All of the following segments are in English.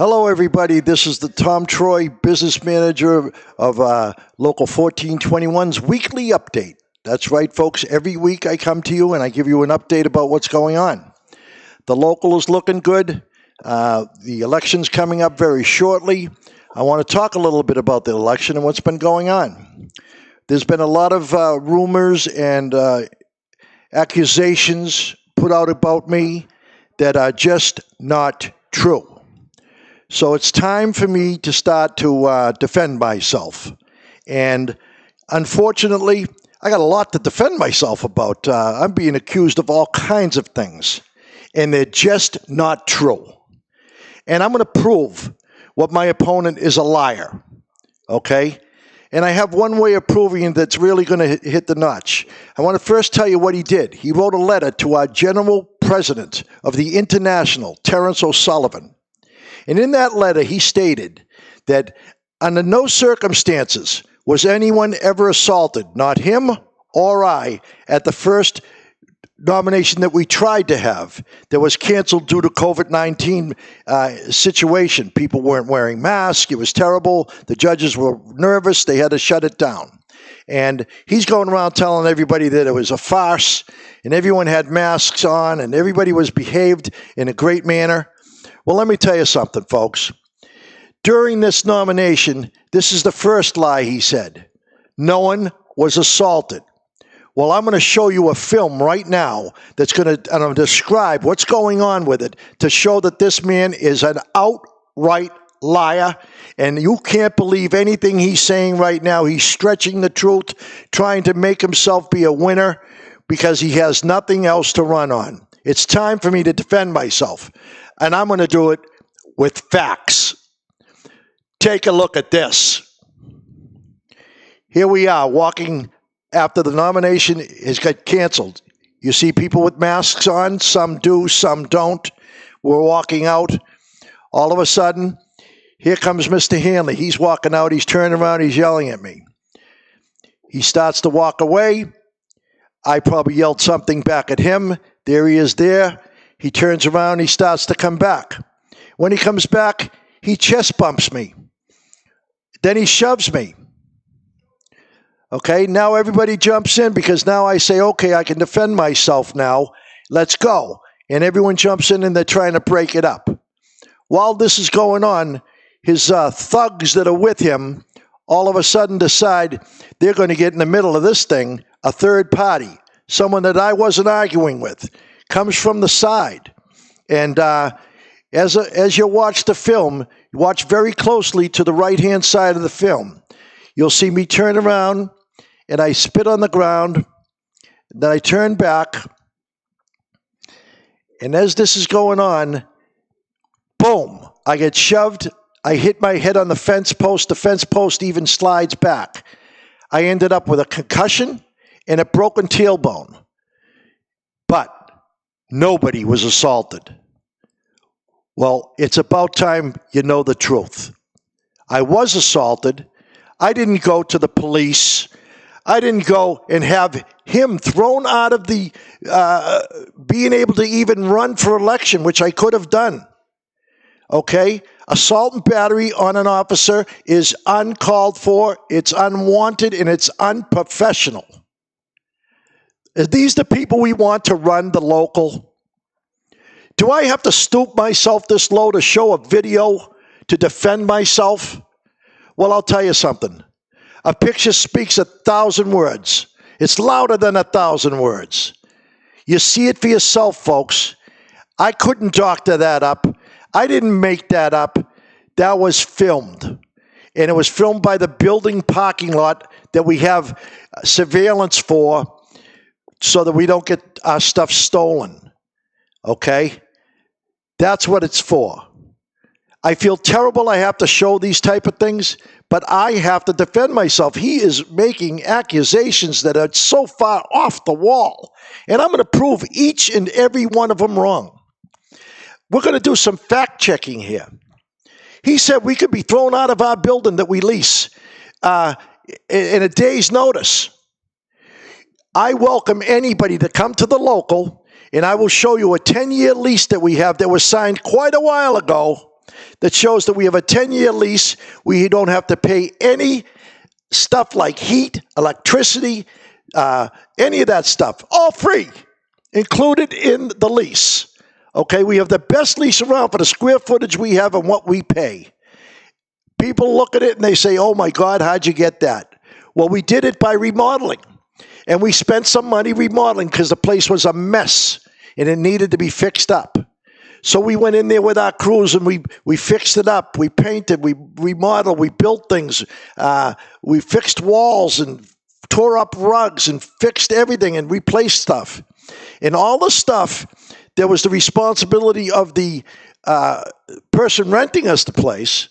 Hello, everybody. This is the Tom Troy, business manager of Local 1421's weekly update. That's right, folks. Every week I come to you and I give you an update about what's going on. The local is looking good. The election's coming up very shortly. I want to talk a little bit about the election and what's been going on. There's been a lot of rumors and accusations put out about me that are just not true. So it's time for me to start to defend myself. And unfortunately, I got a lot to defend myself about. I'm being accused of all kinds of things, and they're just not true. And I'm going to prove what my opponent is a liar, okay? And I have one way of proving it that's really going to hit the notch. I want to first tell you what he did. He wrote a letter to our general president of the International, Terence O'Sullivan. And in that letter, he stated that under no circumstances was anyone ever assaulted, not him or I, at the first nomination that we tried to have that was canceled due to COVID-19 situation. People weren't wearing masks. It was terrible. The judges were nervous. They had to shut it down. And he's going around telling everybody that it was a farce and everyone had masks on and everybody was behaved in a great manner. Well, let me tell you something, folks. During this nomination, this is the first lie he said. No one was assaulted. Well, I'm going to show you a film right now that's going to describe what's going on with it to show that this man is an outright liar, and you can't believe anything he's saying right now. He's stretching the truth, trying to make himself be a winner because he has nothing else to run on. It's time for me to defend myself. And I'm going to do it with facts. Take a look at this. Here we are walking after the nomination has got canceled. You see people with masks on. Some do, some don't. We're walking out. All of a sudden, here comes Mr. Hanley. He's walking out. He's turning around. He's yelling at me. He starts to walk away. I probably yelled something back at him. There he is there. He turns around, he starts to come back. When he comes back, he chest bumps me. Then he shoves me. Okay, now everybody jumps in because now I say, okay, I can defend myself now. Let's go. And everyone jumps in and they're trying to break it up. While this is going on, his thugs that are with him all of a sudden decide they're going to get in the middle of this thing, a third party, someone that I wasn't arguing with. Comes from the side. And as you watch the film, watch very closely to the right-hand side of the film. You'll see me turn around, and I spit on the ground. Then I turn back. And as this is going on, boom, I get shoved. I hit my head on the fence post. The fence post even slides back. I ended up with a concussion and a broken tailbone. But nobody was assaulted. Well, it's about time you know the truth. I was assaulted. I didn't go to the police. I didn't go and have him thrown out of the being able to even run for election, which I could have done. Okay? Assault and battery on an officer is uncalled for, it's unwanted, and it's unprofessional. Are these the people we want to run the local? Do I have to stoop myself this low to show a video to defend myself? Well, I'll tell you something. A picture speaks 1,000 words. It's louder than 1,000 words. You see it for yourself, folks. I couldn't doctor that up. I didn't make that up. That was filmed. And it was filmed by the building parking lot that we have surveillance for, so that we don't get our stuff stolen, okay? That's what it's for. I feel terrible I have to show these type of things, but I have to defend myself. He is making accusations that are so far off the wall, and I'm going to prove each and every one of them wrong. We're going to do some fact-checking here. He said we could be thrown out of our building that we lease in a day's notice. I welcome anybody to come to the local, and I will show you a 10-year lease that we have that was signed quite a while ago that shows that we have a 10-year lease. We don't have to pay any stuff like heat, electricity, any of that stuff. All free, included in the lease. Okay, we have the best lease around for the square footage we have and what we pay. People look at it and they say, oh my God, how'd you get that? Well, we did it by remodeling. And we spent some money remodeling because the place was a mess and it needed to be fixed up. So we went in there with our crews and we fixed it up. We painted, we remodeled, we built things. We fixed walls and tore up rugs and fixed everything and replaced stuff. And all the stuff, there was the responsibility of the person renting us the place,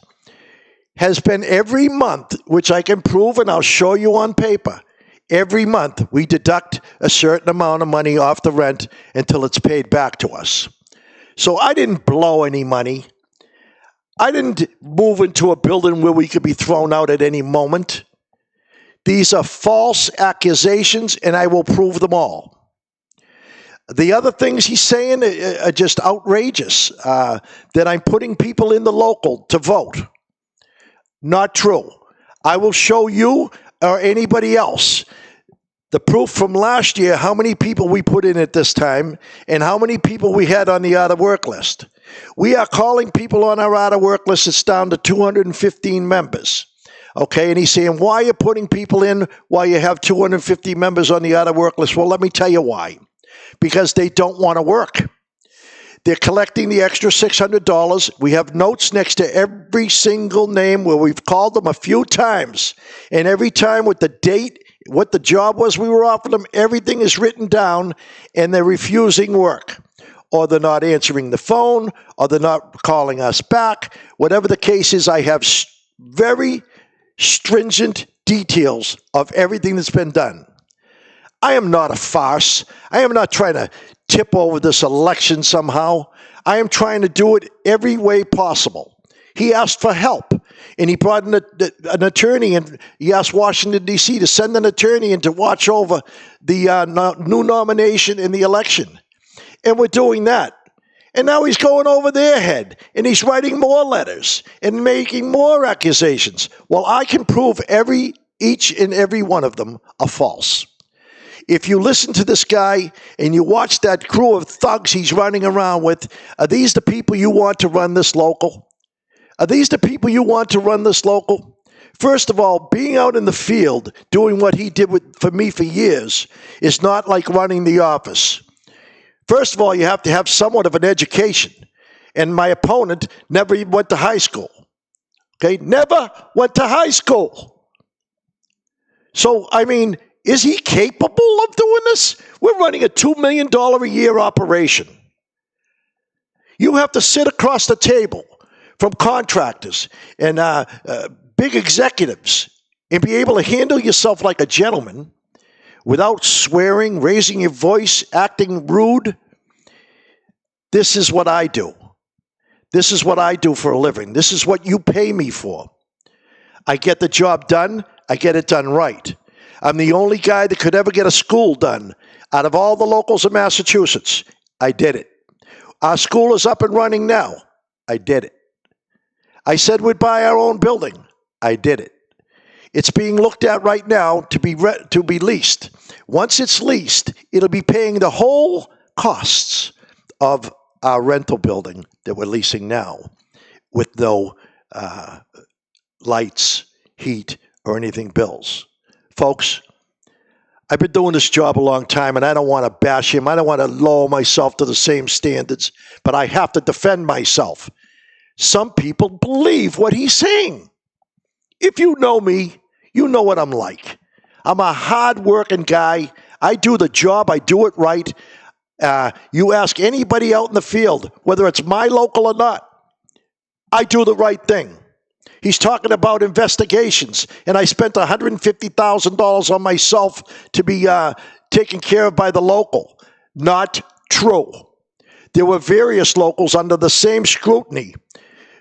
has been every month, which I can prove and I'll show you on paper. Every month we deduct a certain amount of money off the rent until it's paid back to us. So I didn't blow any money. I didn't move into a building where we could be thrown out at any moment. These are false accusations, and I will prove them all. The other things he's saying are just outrageous, that I'm putting people in the local to vote. Not true. I will show you or anybody else the proof from last year, how many people we put in at this time and how many people we had on the out of work list. We are calling people on our out of work list. It's down to 215 members. Okay, and he's saying, why are you putting people in while you have 250 members on the out of work list? Well, let me tell you why. Because they don't want to work. They're collecting the extra $600. We have notes next to every single name where we've called them a few times. And every time with the date, what the job was we were offering them, everything is written down, and they're refusing work. Or they're not answering the phone, or they're not calling us back. Whatever the case is, I have very stringent details of everything that's been done. I am not a farce. I am not trying to tip over this election somehow. I am trying to do it every way possible. He asked for help, and he brought in an attorney, and he asked Washington, D.C. to send an attorney in to watch over the new nomination in the election. And we're doing that. And now he's going over their head, and he's writing more letters and making more accusations. Well, I can prove each and every one of them are false. If you listen to this guy and you watch that crew of thugs he's running around with, are these the people you want to run this local? Are these the people you want to run this local? First of all, being out in the field, doing what he did for me for years, is not like running the office. First of all, you have to have somewhat of an education. And my opponent never even went to high school. Okay? Never went to high school. So, I mean, is he capable of doing this? We're running a $2 million a year operation. You have to sit across the table from contractors and big executives and be able to handle yourself like a gentleman without swearing, raising your voice, acting rude. This is what I do. This is what I do for a living. This is what you pay me for. I get the job done. I get it done right. I'm the only guy that could ever get a school done out of all the locals in Massachusetts. I did it. Our school is up and running now. I did it. I said we'd buy our own building. I did it. It's being looked at right now to be leased. Once it's leased, it'll be paying the whole costs of our rental building that we're leasing now with no lights, heat, or anything bills. Folks, I've been doing this job a long time, and I don't want to bash him. I don't want to lower myself to the same standards, but I have to defend myself. Some people believe what he's saying. If you know me, you know what I'm like. I'm a hard-working guy. I do the job. I do it right. You ask anybody out in the field, whether it's my local or not, I do the right thing. He's talking about investigations, and I spent $150,000 on myself to be taken care of by the local. Not true. There were various locals under the same scrutiny,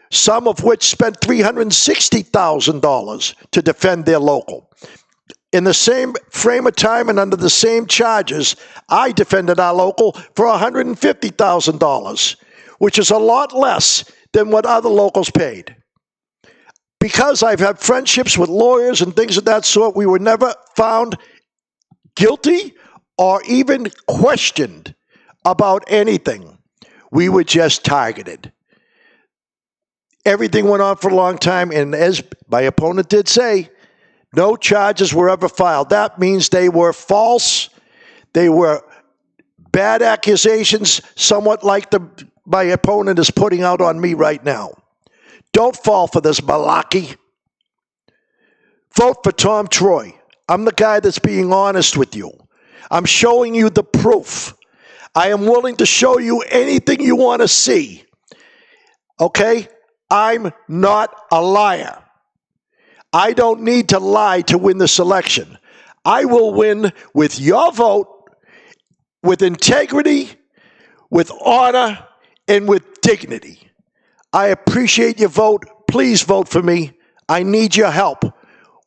some of which spent $360,000 to defend their local. In the same frame of time and under the same charges, I defended our local for $150,000, which is a lot less than what other locals paid. Because I've had friendships with lawyers and things of that sort, we were never found guilty or even questioned about anything. We were just targeted. Everything went on for a long time, and as my opponent did say, no charges were ever filed. That means they were false. They were bad accusations, somewhat like my opponent is putting out on me right now. Don't fall for this malarkey. Vote for Tom Troy. I'm the guy that's being honest with you. I'm showing you the proof. I am willing to show you anything you want to see. Okay? I'm not a liar. I don't need to lie to win this election. I will win with your vote, with integrity, with honor, and with dignity. I appreciate your vote. Please vote for me. I need your help.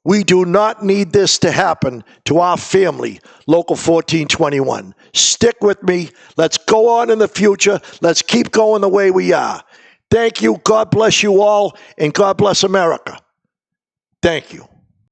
We do not need this to happen to our family, Local 1421. Stick with me. Let's go on in the future. Let's keep going the way we are. Thank you. God bless you all, and God bless America. Thank you.